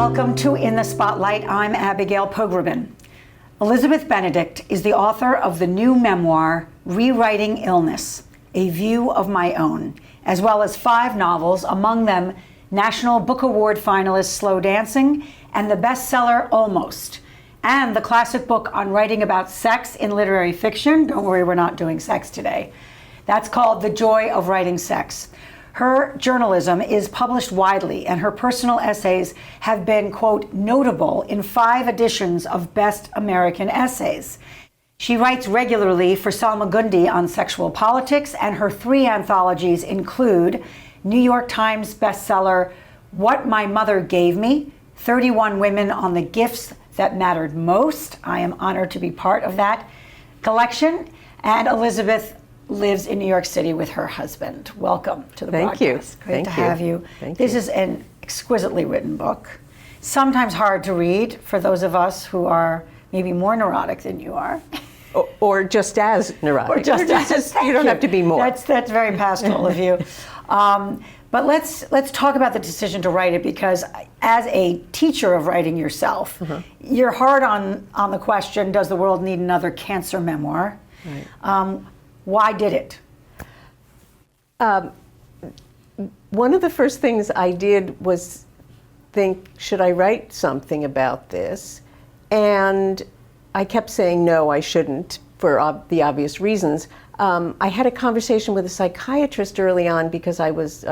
Welcome to In the Spotlight. I'm Abigail Pogrebin. Elizabeth Benedict is the author of the new memoir, Rewriting Illness, A View of My Own, as well as 5 novels, among them National Book Award finalist Slow Dancing and the bestseller Almost, and the classic book on writing about sex in literary fiction. Don't worry, we're not doing sex today. That's called The Joy of Writing Sex. Her journalism is published widely, and her personal essays have been, quote, notable in 5 editions of Best American Essays. She writes regularly for Salma Gundi on sexual politics, and her 3 anthologies include New York Times bestseller What My Mother Gave Me, 31 Women on the Gifts That Mattered Most. I am honored to be part of that collection. And Elizabeth lives in New York City with her husband. Welcome to the broadcast. Thank you. Great to have you. Thank you. This is an exquisitely written book, sometimes hard to read for those of us who are maybe more neurotic than you are. Or just as neurotic. Or just as, you don't have to be more. That's very pastoral of you. But let's talk about the decision to write it, because as a teacher of writing yourself, you're hard on the question, does the world need another cancer memoir? Right. Why did it? One of the first things I did was think, should I write something about this? And I kept saying, no, I shouldn't, for the obvious reasons. I had a conversation with a psychiatrist early on because I was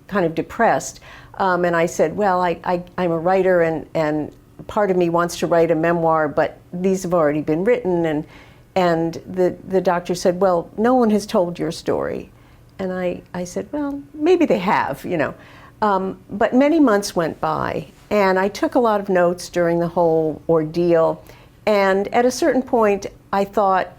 kind of depressed. And I said, well, I'm a writer, and part of me wants to write a memoir, but these have already been written. And the doctor said, well, no one has told your story. And I said, well, maybe they have, you know. But many months went by, and I took a lot of notes during the whole ordeal. And at a certain point, I thought,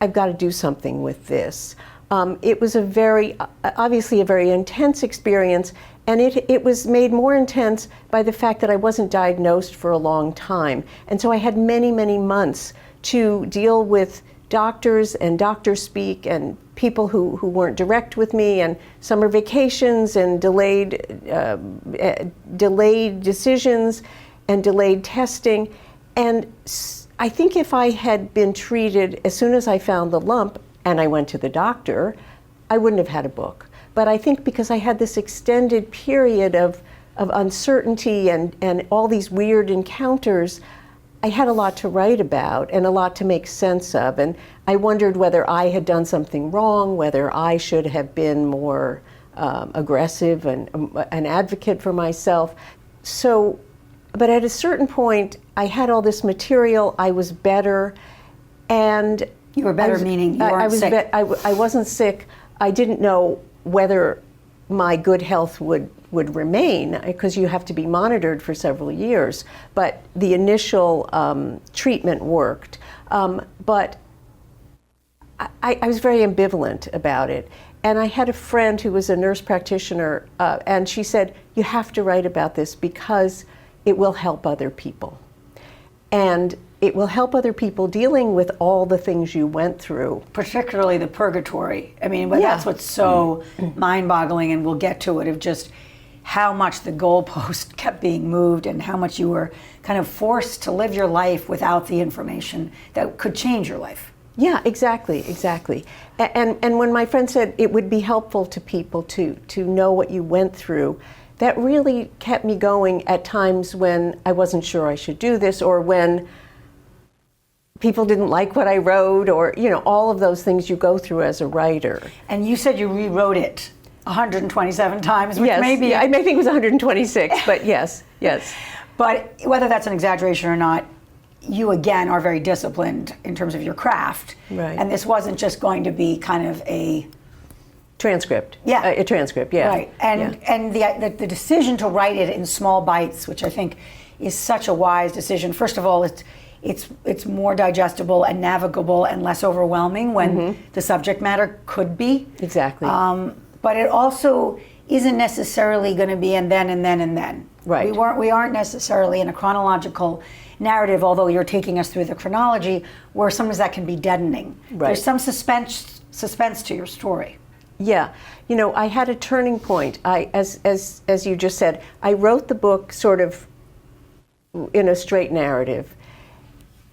I've got to do something with this. It was obviously a very intense experience, and it was made more intense by the fact that I wasn't diagnosed for a long time. And so I had many, many months to deal with doctors and doctor speak and people who weren't direct with me, and summer vacations and delayed decisions and delayed testing. And I think if I had been treated as soon as I found the lump and I went to the doctor, I wouldn't have had a book. But I think because I had this extended period of uncertainty and all these weird encounters, I had a lot to write about and a lot to make sense of. And I wondered whether I had done something wrong, whether I should have been more aggressive and an advocate for myself. So, but at a certain point, I had all this material, I was better, and... You were better, meaning you weren't sick? I wasn't sick. I didn't know whether my good health would remain, because you have to be monitored for several years. But the initial treatment worked. But I was very ambivalent about it. And I had a friend who was a nurse practitioner, and she said, you have to write about this because it will help other people. And it will help other people dealing with all the things you went through. Particularly the purgatory. I mean, that's what's so mind-boggling, and we'll get to it, of just how much the goalpost kept being moved and how much you were kind of forced to live your life without the information that could change your life. Yeah, exactly. And when my friend said it would be helpful to people to know what you went through, that really kept me going at times when I wasn't sure I should do this, or when people didn't like what I wrote, or, you know, all of those things you go through as a writer. And you said you rewrote it 127 times, which maybe... Yeah, I may think it was 126, but yes. But whether that's an exaggeration or not, you again are very disciplined in terms of your craft. Right. And this wasn't just going to be kind of a... Transcript. Yeah. A transcript, yeah. Right. And the decision to write it in small bites, which I think is such a wise decision. First of all, it's more digestible and navigable and less overwhelming when the subject matter could be. Exactly. But it also isn't necessarily going to be and then. Right. We aren't necessarily in a chronological narrative, although you're taking us through the chronology, where sometimes that can be deadening. Right. There's some suspense to your story. Yeah, you know, I had a turning point. As you just said, I wrote the book sort of in a straight narrative.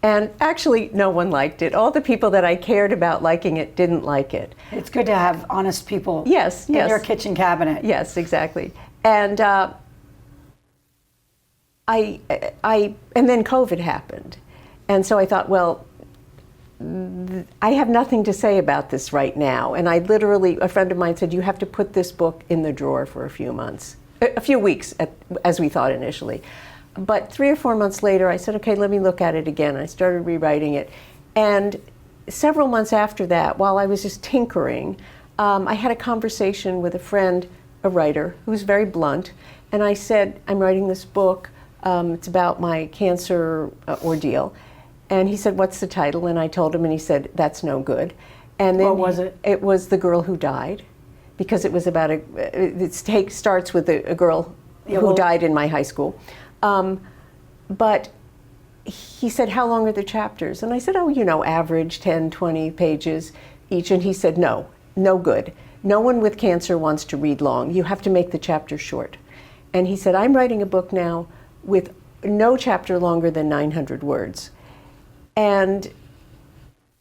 And actually, no one liked it. All the people that I cared about liking it didn't like it. It's good to have honest people Yes, in yes. your kitchen cabinet. Yes, exactly. And and then COVID happened. And so I thought, well, I have nothing to say about this right now. And I literally, a friend of mine said, you have to put this book in the drawer for a few weeks, as we thought initially. But 3 or 4 months later, I said, okay, let me look at it again. I started rewriting it. And several months after that, while I was just tinkering, I had a conversation with a friend, a writer, who was very blunt. And I said, I'm writing this book. It's about my cancer ordeal. And he said, what's the title? And I told him, and he said, that's no good. And then What was it? It was The Girl Who Died, because it was about it starts with a girl who died in my high school. But he said, how long are the chapters? And I said, oh, average 10, 20 pages each. And he said, no good. No one with cancer wants to read long. You have to make the chapter short. And he said, I'm writing a book now with no chapter longer than 900 words. And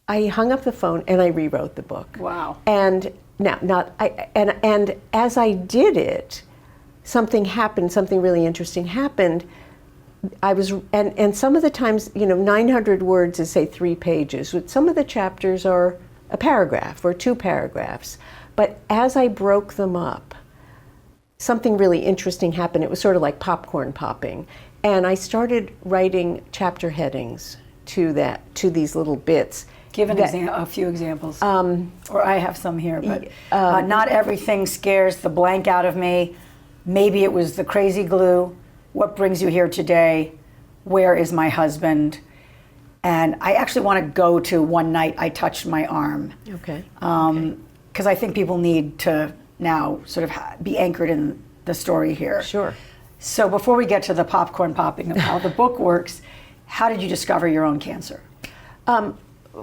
I hung up the phone and I rewrote the book. Wow. And and as I did it, something happened, something really interesting happened. And some of the times, 900 words is, say, 3 pages. Some of the chapters are a paragraph or 2 paragraphs. But as I broke them up, something really interesting happened. It was sort of like popcorn popping. And I started writing chapter headings to these little bits. Give a few examples. Or I have some here, but not everything scares the blank out of me. Maybe it was the crazy glue. What brings you here today? Where is my husband? And I actually want to go to One Night I Touched My Arm. Okay. Because I think people need to now sort of be anchored in the story here. Sure. So before we get to the popcorn popping of how the book works, how did you discover your own cancer?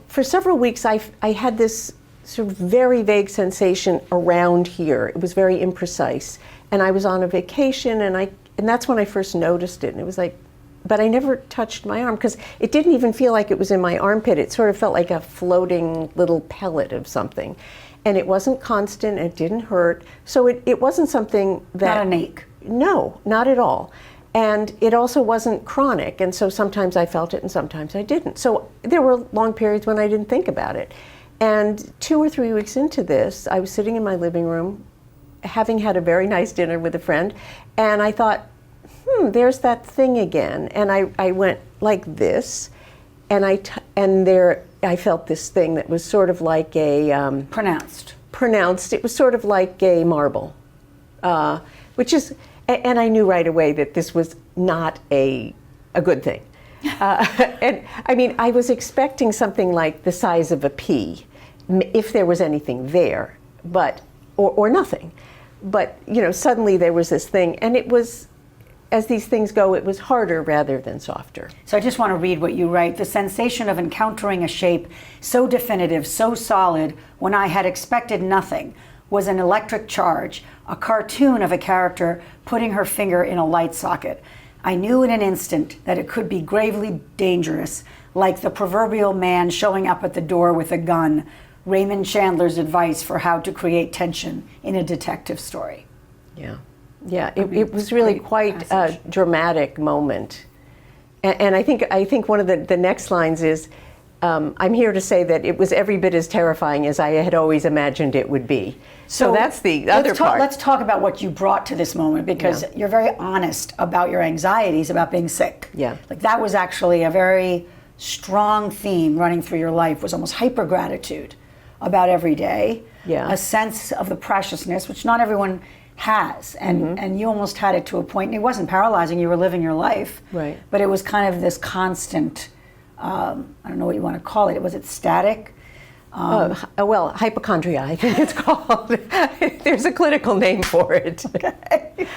For several weeks, I had this sort of very vague sensation around here. It was very imprecise. And I was on a vacation, and that's when I first noticed it. And it was like, but I never touched my arm, because it didn't even feel like it was in my armpit. It sort of felt like a floating little pellet of something. And it wasn't constant, it didn't hurt. So it wasn't something that... Not an ache. No, not at all. And it also wasn't chronic, and so sometimes I felt it and sometimes I didn't. So there were long periods when I didn't think about it. And 2 or 3 weeks into this, I was sitting in my living room, having had a very nice dinner with a friend, and I thought, there's that thing again. And I went like this, and I felt this thing that was sort of like a... Pronounced. It was sort of like a marble, which is... And I knew right away that this was not a good thing. And I mean, I was expecting something like the size of a pea, if there was anything there, or nothing. But, suddenly there was this thing, and it was, as these things go, it was harder rather than softer. So I just want to read what you write. The sensation of encountering a shape so definitive, so solid, when I had expected nothing, was an electric charge, a cartoon of a character putting her finger in a light socket. I knew in an instant that it could be gravely dangerous, like the proverbial man showing up at the door with a gun, Raymond Chandler's advice for how to create tension in a detective story. Yeah, it was really quite a dramatic moment. And I think one of the next lines is, I'm here to say that it was every bit as terrifying as I had always imagined it would be. So that's the other part. Let's talk about what you brought to this moment, because you're very honest about your anxieties about being sick. Yeah. Like that was actually a very strong theme running through your life, was almost hyper-gratitude about every day. Yeah. A sense of the preciousness, which not everyone has. And you almost had it to a point, and it wasn't paralyzing, you were living your life. Right. But it was kind of this constant, I don't know what you want to call it. Was it static? Well, hypochondria, I think it's called. There's a clinical name for it. Okay.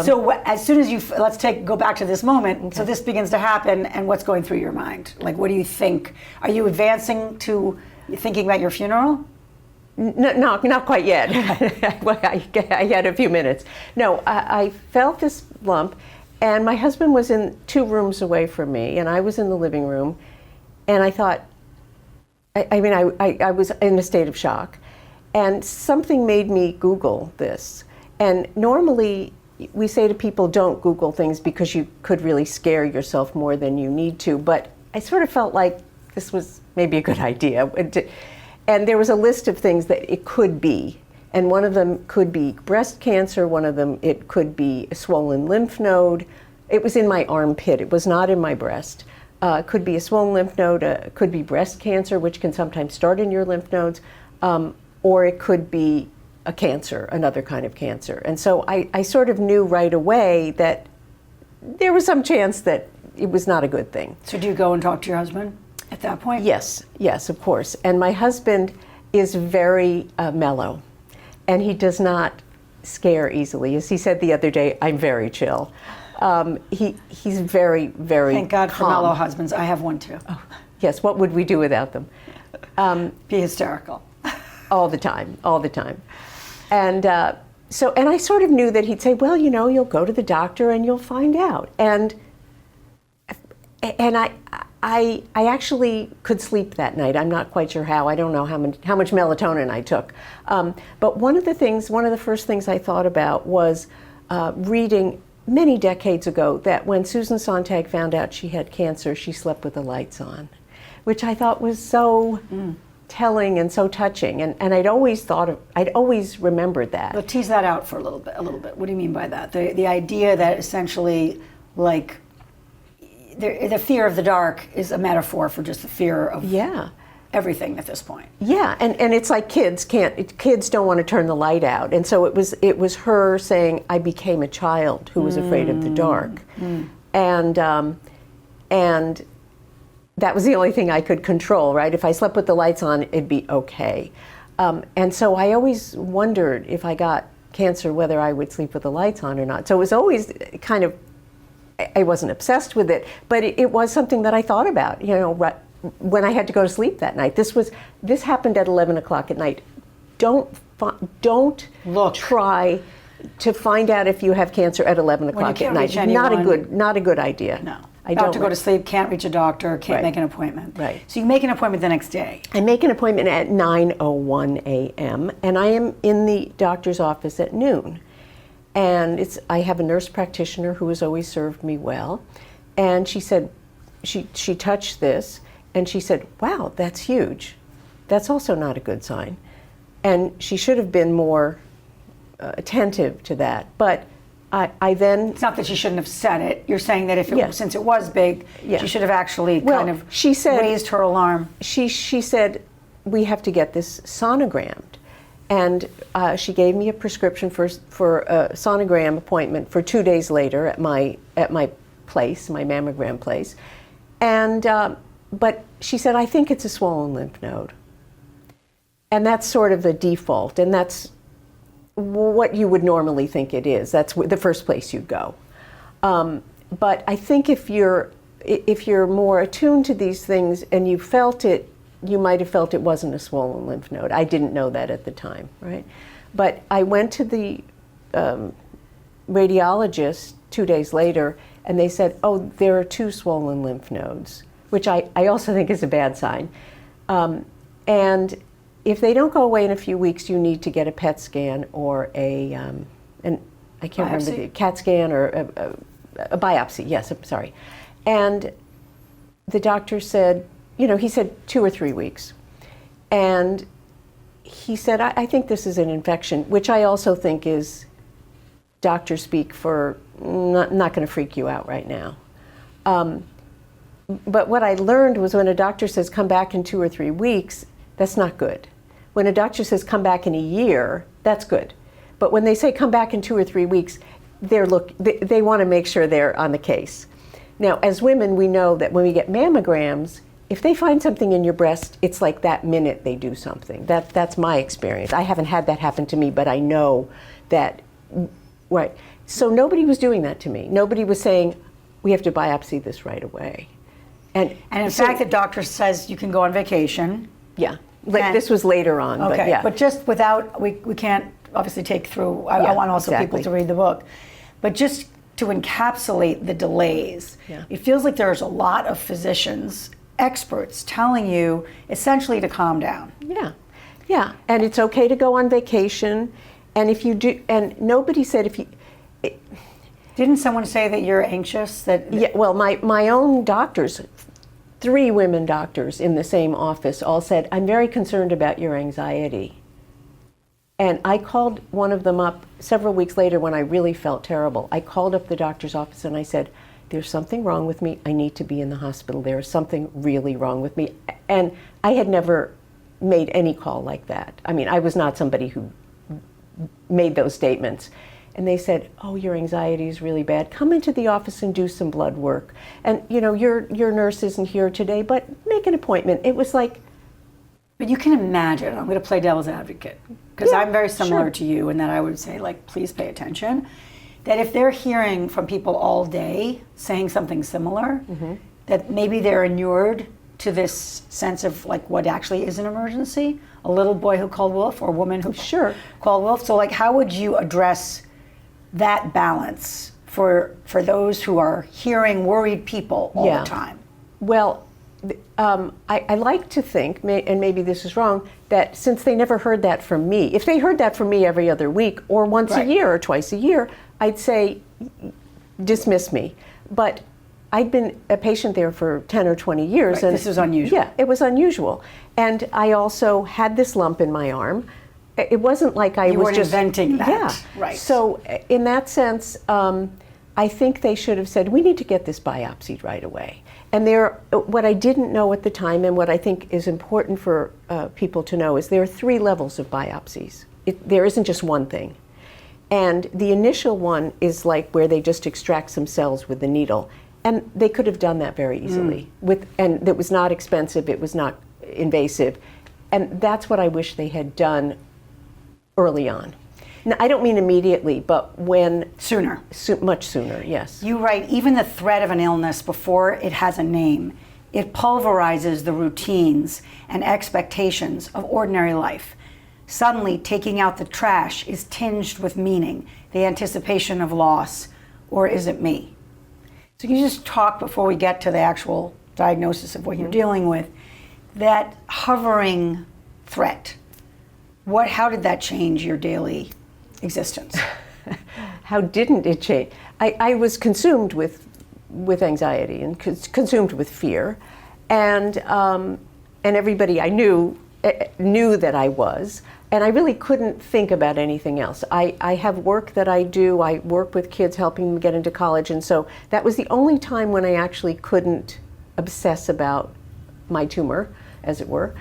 So as soon as go back to this moment. Okay. So this begins to happen, and what's going through your mind? Like, what do you think? Are you advancing to thinking about your funeral? No, not quite yet. I had a few minutes. No, I felt this lump, And my husband was in 2 rooms away from me, and I was in the living room. And I thought, I was in a state of shock. And something made me Google this. And normally we say to people, don't Google things because you could really scare yourself more than you need to. But I sort of felt like this was maybe a good idea. And there was a list of things that it could be. And one of them could be breast cancer. One of them, it could be a swollen lymph node. It was in my armpit. It was not in my breast. It could be a swollen lymph node. It could be breast cancer, which can sometimes start in your lymph nodes. Or it could be a cancer, another kind of cancer. And so I sort of knew right away that there was some chance that it was not a good thing. So do you go and talk to your husband at that point? Yes, of course. And my husband is very mellow, and he does not scare easily. As he said the other day, I'm very chill. He's very, very Thank God for calm. mellow husbands. I have one too. Oh, yes, what would we do without them? Be hysterical. All the time. And and I sort of knew that he'd say, well, you'll go to the doctor and you'll find out. And I actually could sleep that night. I'm not quite sure how. I don't know how much melatonin I took. But one of the first things I thought about was reading many decades ago that when Susan Sontag found out she had cancer, she slept with the lights on, which I thought was so telling and so touching. And I'd always remembered that. But tease that out for a little bit. What do you mean by that? The idea that essentially, like, the fear of the dark is a metaphor for just the fear of everything at this point. Yeah, and it's like kids don't want to turn the light out. And so it was her saying, I became a child who was afraid of the dark. And that was the only thing I could control, right? If I slept with the lights on, it'd be okay. And so I always wondered if I got cancer, whether I would sleep with the lights on or not. So it was always kind of, I wasn't obsessed with it, but it was something that I thought about, when I had to go to sleep that night. This happened at 11 o'clock at night. Don't try to find out if you have cancer at 11 o'clock at night. Not a good idea. No. About to go to sleep, can't reach a doctor, can't make an appointment. Right. So you make an appointment the next day. I make an appointment at 9:01 a.m. and I am in the doctor's office at noon. And I have a nurse practitioner who has always served me well. And she said, she touched this and she said, wow, that's huge. That's also not a good sign. And she should have been more attentive to that. But I then... It's not that she shouldn't have said it. You're saying that since it was big, she should have actually raised her alarm. She said, we have to get this sonogrammed. And she gave me a prescription for a sonogram appointment for 2 days later at my place, my mammogram place. And but she said, I think it's a swollen lymph node. And that's sort of the default, and that's what you would normally think it is. That's the first place you'd go. But I think if you're more attuned to these things and you felt it, you might have felt it wasn't a swollen lymph node. I didn't know that at the time, right? But I went to the radiologist 2 days later, and they said, oh, there are 2 swollen lymph nodes, which I also think is a bad sign. And if they don't go away in a few weeks, you need to get a PET scan or a I can't remember the CAT scan or a biopsy. Yes, I'm sorry. And the doctor said, he said 2 or 3 weeks. And he said, I think this is an infection, which I also think is doctor speak for not going to freak you out right now. But what I learned was when a doctor says come back in 2 or 3 weeks, that's not good. When a doctor says come back in a year, that's good. But when they say come back in 2 or 3 weeks, they want to make sure they're on the case. Now, as women, we know that when we get mammograms, if they find something in your breast, it's like that minute they do something. That's my experience. I haven't had that happen to me, but I know that, right. So nobody was doing that to me. Nobody was saying, we have to biopsy this right away. And in fact, the doctor says you can go on vacation. Yeah, this was later on, okay, but yeah. But just without, we can't obviously take through, I want also people to read the book. But just to encapsulate the delays. Yeah. It feels like there's a lot of physicians, experts telling you essentially to calm down. Yeah, and it's okay to go on vacation, and if you do, and nobody said if you. Didn't someone say that you're anxious? Yeah, well, my own doctors, 3 women doctors in the same office, all said, I'm very concerned about your anxiety. And I called one of them up several weeks later when I really felt terrible. I called up the doctor's office and I said, there's something wrong with me. I need to be in the hospital. There is something really wrong with me. And I had never made any call like that. I mean, I was not somebody who made those statements. And they said, oh, your anxiety is really bad. Come into the office and do some blood work. And, you know, your nurse isn't here today, but make an appointment. It was like... But you can imagine, I'm going to play devil's advocate, because Yeah, I'm very similar sure. to you in that I would say, like, please pay attention, that if they're hearing from people all day saying something similar, that maybe they're inured to this sense of, like, what actually is an emergency, a little boy who called wolf or a woman who called wolf. So, like, how would you address that balance for those who are hearing worried people all the time? Well, I like to think, and maybe this is wrong, that since they never heard that from me, if they heard that from me every other week or once a year or twice a year, I'd say, dismiss me. But I'd been a patient there for 10 or 20 years. Right, And this was unusual. Yeah, it was unusual. And I also had this lump in my arm. It wasn't like I You was weren't just inventing that. Yeah, Right. So in that sense, I think they should have said, we need to get this biopsied right away. And what I didn't know at the time, and what I think is important for people to know, is there are 3 levels of biopsies. There isn't just one thing. And the initial one is like where they just extract some cells with the needle. And they could have done that very easily. And it was not expensive, it was not invasive. And that's what I wish they had done early on. Now, I don't mean immediately, but when... Sooner. Much sooner, yes. You write, even the threat of an illness before it has a name, it pulverizes the routines and expectations of ordinary life. Suddenly, taking out the trash is tinged with meaning, the anticipation of loss, or is it me? So can you just talk, before we get to the actual diagnosis of what you're dealing with, that hovering threat, how did that change your daily existence? How didn't it change? I was consumed with anxiety and consumed with fear, and everybody I knew that I was, and I really couldn't think about anything else. I have work that I do. I work with kids, helping them get into college, and so that was the only time when I actually couldn't obsess about my tumor, as it were.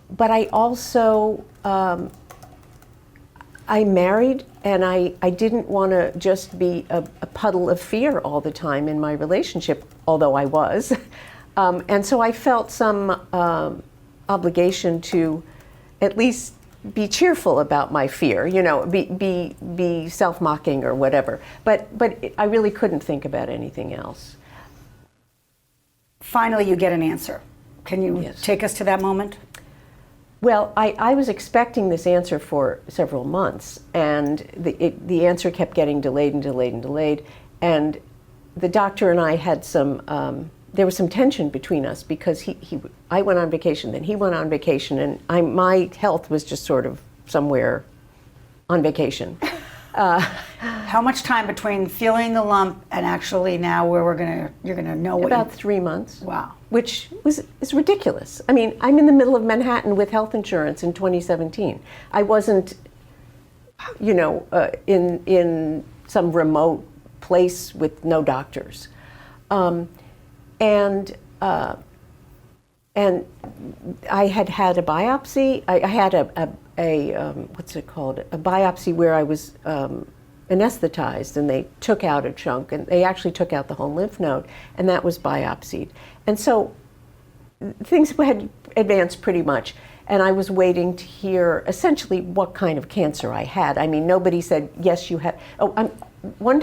But I also, I married, and I didn't want to just be a puddle of fear all the time in my relationship, although I was. And so I felt some obligation to at least be cheerful about my fear, you know, be self-mocking or whatever. But I really couldn't think about anything else. Finally, you get an answer. Can you take us to that moment? Well, I was expecting this answer for several months, and the answer kept getting delayed and delayed and delayed. And the doctor and I had there was some tension between us, because I went on vacation, then he went on vacation, and my health was just sort of somewhere on vacation. How much time between feeling the lump and actually now where you're gonna know what? About 3 months. Wow. Which is ridiculous. I mean, I'm in the middle of Manhattan with health insurance in 2017. I wasn't, you know, in some remote place with no doctors. And I had a biopsy. I had a what's it called? A biopsy where I was anesthetized, and they took out a chunk, and they actually took out the whole lymph node, and that was biopsied. And so things had advanced pretty much, and I was waiting to hear essentially what kind of cancer I had. I mean, nobody said, yes, you have. One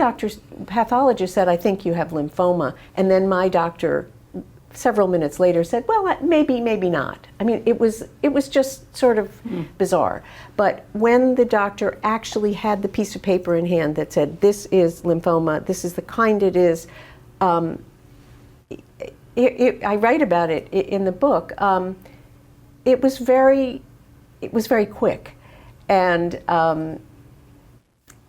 pathologist said, I think you have lymphoma, and then my doctor several minutes later said, well, maybe, maybe not. I mean, it was just sort of bizarre. But when the doctor actually had the piece of paper in hand that said, this is lymphoma, this is the kind it is, I write about it in the book. It was very quick, and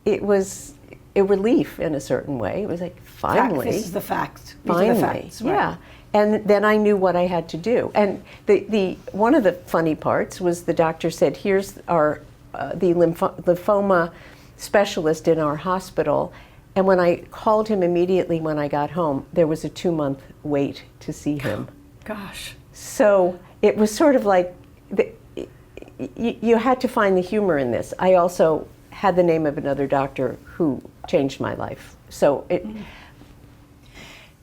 it was a relief in a certain way. It was like, finally, This is the fact. finally, These are the facts, right? yeah. And then I knew what I had to do. And the one of the funny parts was the doctor said, here's our the lymphoma specialist in our hospital. And when I called him immediately when I got home, there was a 2-month wait to see him. Gosh. So it was sort of like, you had to find the humor in this. I also had the name of another doctor who changed my life. So it.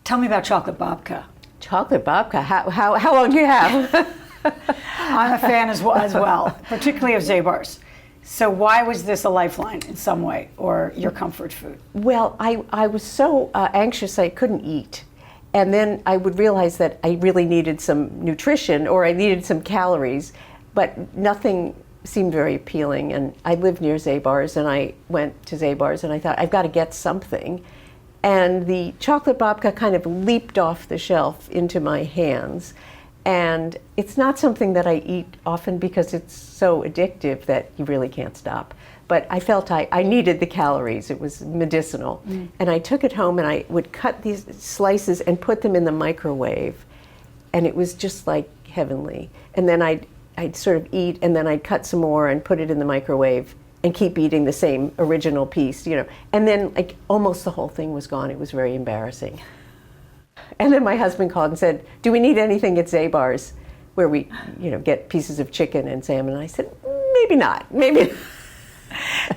Tell me about chocolate babka. Chocolate babka, how long do you have? I'm a fan as well, particularly of Zabar's. So why was this a lifeline in some way, or your comfort food? Well, I was so anxious I couldn't eat. And then I would realize that I really needed some nutrition, or I needed some calories, but nothing seemed very appealing. And I lived near Zabar's, and I went to Zabar's, and I thought, I've got to get something. And the chocolate babka kind of leaped off the shelf into my hands. And it's not something that I eat often because it's so addictive that you really can't stop. But I felt I needed the calories. It was medicinal. And I took it home, and I would cut these slices and put them in the microwave. And it was just like heavenly. And then I'd sort of eat, and then I'd cut some more and put it in the microwave and keep eating the same original piece, you know. And then like almost the whole thing was gone. It was very embarrassing. And then my husband called and said, do we need anything at Zabar's where we, get pieces of chicken and salmon? And I said, maybe not, maybe.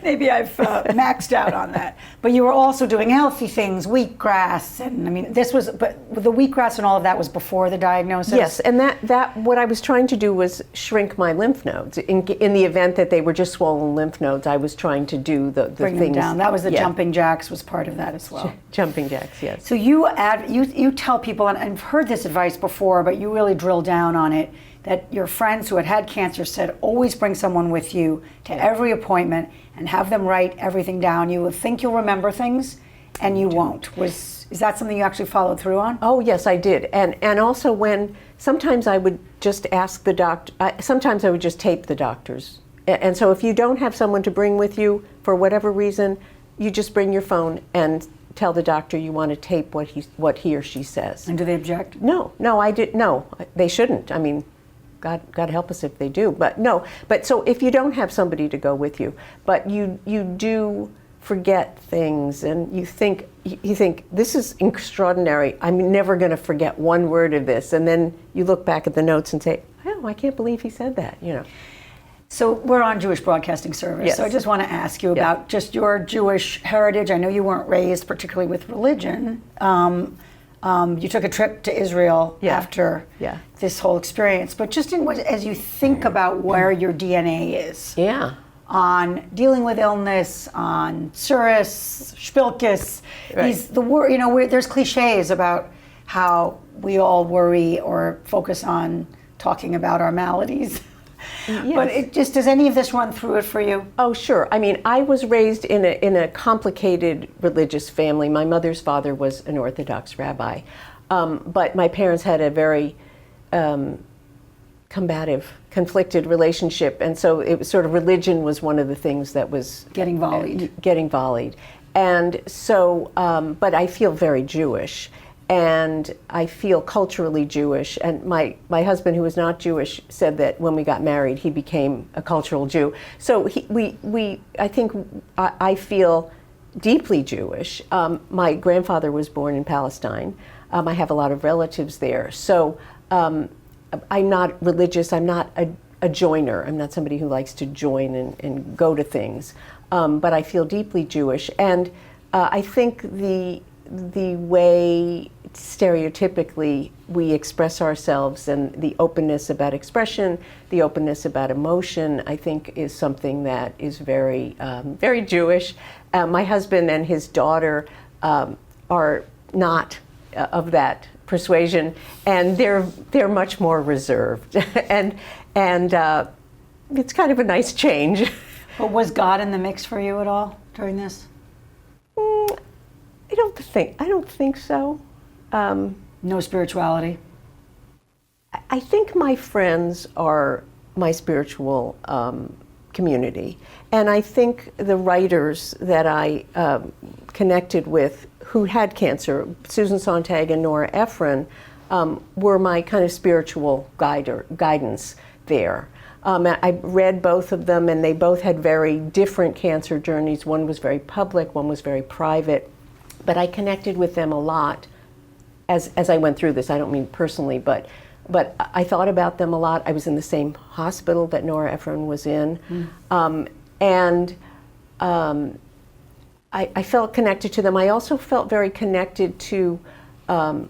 Maybe I've maxed out on that. But you were also doing healthy things, wheatgrass, and I mean, but the wheatgrass and all of that was before the diagnosis? Yes, and that what I was trying to do was shrink my lymph nodes. In the event that they were just swollen lymph nodes, I was trying to do the Bring things. them down. That was the jumping jacks was part of that as well. Jumping jacks, yes. So you tell people, and I've heard this advice before, but you really drill down on it, that your friends who had cancer said, always bring someone with you to every appointment and have them write everything down. You will think you'll remember things, and you won't. Is that something you actually followed through on? Oh, yes, I did. And also when, sometimes I would just ask the doctor, sometimes I would just tape the doctors. And so if you don't have someone to bring with you for whatever reason, you just bring your phone and tell the doctor you want to tape what he or she says. And do they object? No, they shouldn't. I mean, God help us if they do, but no. But so if you don't have somebody to go with you, but you do forget things, and you think this is extraordinary. I'm never going to forget one word of this, and then you look back at the notes and say, oh, I can't believe he said that. So we're on Jewish Broadcasting Service. Yes. So I just want to ask you about just your Jewish heritage. I know you weren't raised particularly with religion. You took a trip to Israel after this whole experience, but just as you think about where your DNA is on dealing with illness, on Surus, Shpilkis, there's cliches about how we all worry or focus on talking about our maladies. Yes. But does any of this run through it for you? Oh, sure. I mean, I was raised in a complicated religious family. My mother's father was an Orthodox rabbi, but my parents had a very combative, conflicted relationship, and so it was sort of religion was one of the things that was getting volleyed. And so, but I feel very Jewish. And I feel culturally Jewish. And my husband, who was not Jewish, said that when we got married, he became a cultural Jew. So I think I feel deeply Jewish. My grandfather was born in Palestine. I have a lot of relatives there. So I'm not religious. I'm not a joiner. I'm not somebody who likes to join and go to things. But I feel deeply Jewish. And I think the way stereotypically we express ourselves and the openness about expression, the openness about emotion, I think is something that is very, very Jewish. My husband and his daughter are not of that persuasion, and they're much more reserved, and it's kind of a nice change. But was God in the mix for you at all during this? I don't think so. No spirituality? I think my friends are my spiritual community. And I think the writers that I connected with who had cancer, Susan Sontag and Nora Ephron, were my kind of spiritual guidance there. I read both of them, and they both had very different cancer journeys. One was very public, one was very private. But I connected with them a lot as I went through this. I don't mean personally, but I thought about them a lot. I was in the same hospital that Nora Ephron was in. I felt connected to them. I also felt very connected to, I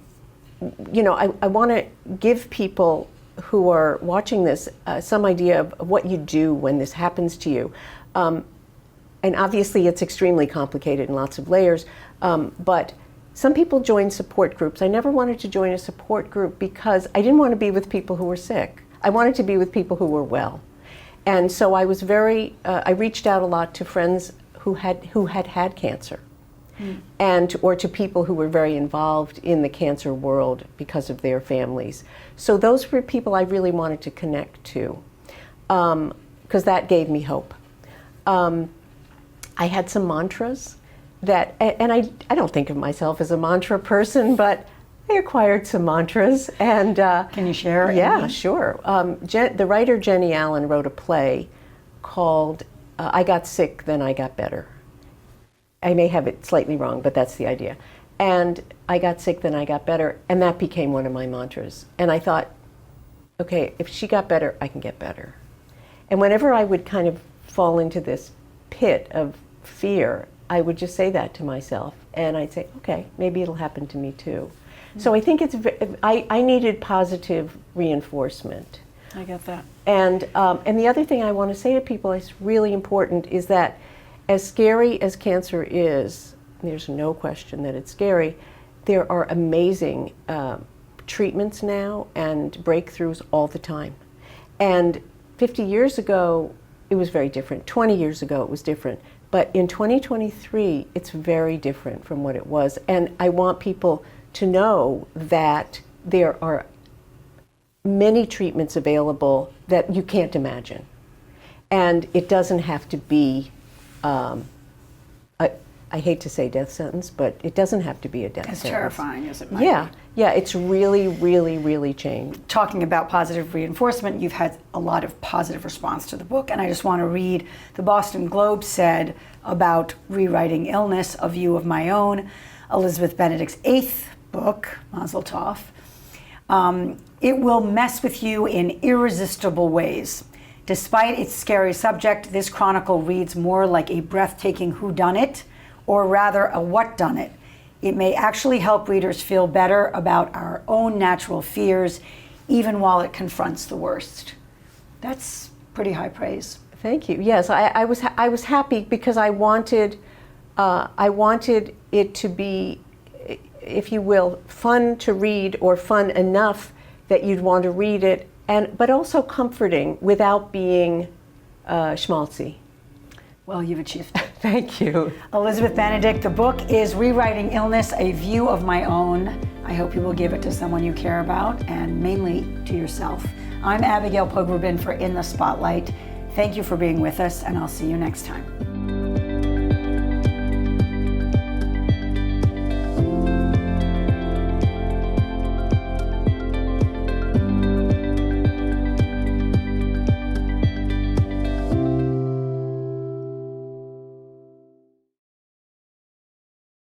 want to give people who are watching this some idea of what you do when this happens to you. And obviously it's extremely complicated and lots of layers, but some people join support groups. I never wanted to join a support group because I didn't want to be with people who were sick. I wanted to be with people who were well. And so I was I reached out a lot to friends who had cancer, or to people who were very involved in the cancer world because of their families. So those were people I really wanted to connect to, because that gave me hope. I had some mantras and I don't think of myself as a mantra person, but I acquired some mantras. And can you share? Yeah, sure. The writer Jenny Allen wrote a play called I Got Sick, Then I Got Better. I may have it slightly wrong, but that's the idea. And I got sick, then I got better, and that became one of my mantras. And I thought, okay, if she got better, I can get better. And whenever I would kind of fall into this pit of fear, I would just say that to myself, and I'd say, okay, maybe it'll happen to me too. So I think I needed positive reinforcement. I get that. And the other thing I want to say to people is really important is that as scary as cancer is, there's no question that it's scary, there are amazing treatments now and breakthroughs all the time. And 50 years ago, it was very different. 20 years ago, it was different. But in 2023, it's very different from what it was. And I want people to know that there are many treatments available that you can't imagine. And it doesn't have to be, I hate to say death sentence, but it doesn't have to be a death sentence. As terrifying as it might be. Yeah, it's really, really, really changed. Talking about positive reinforcement, you've had a lot of positive response to the book, and I just want to read the Boston Globe said about rewriting illness, A View of My Own, Elizabeth Benedict's 8th book, Mazel Tov. It will mess with you in irresistible ways. Despite its scary subject, this chronicle reads more like a breathtaking whodunit, or rather a whatdunit. It may actually help readers feel better about our own natural fears, even while it confronts the worst. That's pretty high praise. Thank you. Yes, I was happy because I wanted it to be, if you will, fun to read, or fun enough that you'd want to read it, but also comforting without being schmaltzy. Well, you've achieved it. Thank you. Elizabeth Benedict, the book is Rewriting Illness, A View of My Own. I hope you will give it to someone you care about, and mainly to yourself. I'm Abigail Pogrebin for In the Spotlight. Thank you for being with us, and I'll see you next time.